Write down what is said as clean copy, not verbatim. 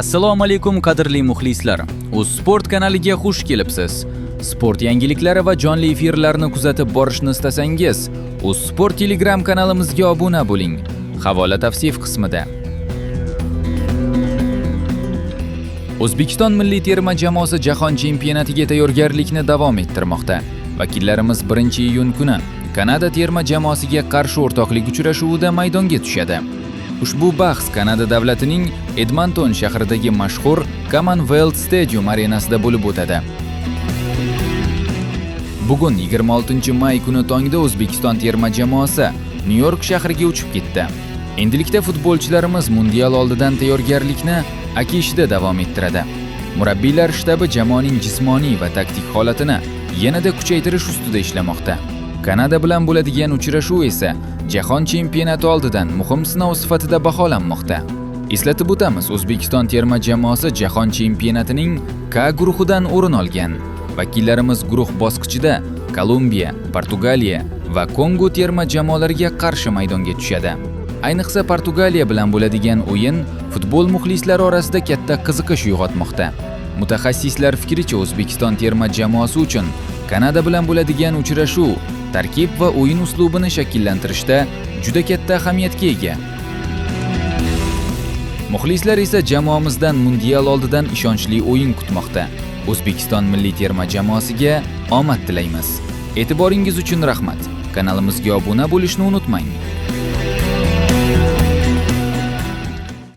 Assalomu alaykum qadrli muxlislar. Sport kanaliga xush kelibsiz. Sport yangiliklari va jonli efirlarni kuzatib borishni istasangiz, Sport Telegram kanalimizga obuna bo'ling. Havola tavsif qismida. O'zbekiston milliy terma jamoasi jahon chempionatiga tayyorgarlikni davom ettirmoqda. Vakillarimiz 1-iyun kuni Kanada terma jamoasiga qarshi o'rtoqlik uchrashuvida maydonga tushadi. Ushbu bahs Kanada davlatining Edmonton shahridagi mashhur Commonwealth Stadium arenasida bo'lib o'tadi. Bugun 26-may kuni tongda O'zbekiston terma jamoasi Nyu-York shahriga uchib ketdi. Endilikda futbolchilarimiz mundial oldidan tayyorgarlikni akishida davom ettiradi. Murabbiylar shtabi jamoaning jismoniy va taktik holatini yanada kuchaytirish ustida ishlamoqda. Kanada bilan bo'ladigan uchrashuv esa jahon chempionati oldidan muhim sinov sifatida baholanmoqda. Eslatib o'tamiz, O'zbekiston terma jamoasi jahon chempionatining K guruhidan o'rin olgan. Vakillarimiz guruh bosqichida Kolumbiya, Portugaliya va Kongo terma jamoalariga qarshi maydonga tushadi. Ayniqsa Portugaliya bilan bo'ladigan o'yin futbol muxlislari orasida katta qiziqish uyg'otmoqda. Mutaxassislar fikricha, O'zbekiston terma jamoasi uchun Kanada bilan bo'ladigan uchrashuv tarkib va o'yin uslubini shakllantirishda juda katta ahamiyatga ega. Muxlislar esa jamoamizdan mundial oldidan ishonchli o'yin kutmoqda. O'zbekiston milliy terma jamoasiga omad tilaymiz. E'tiboringiz uchun rahmat. Kanalimizga obuna bo'lishni unutmang.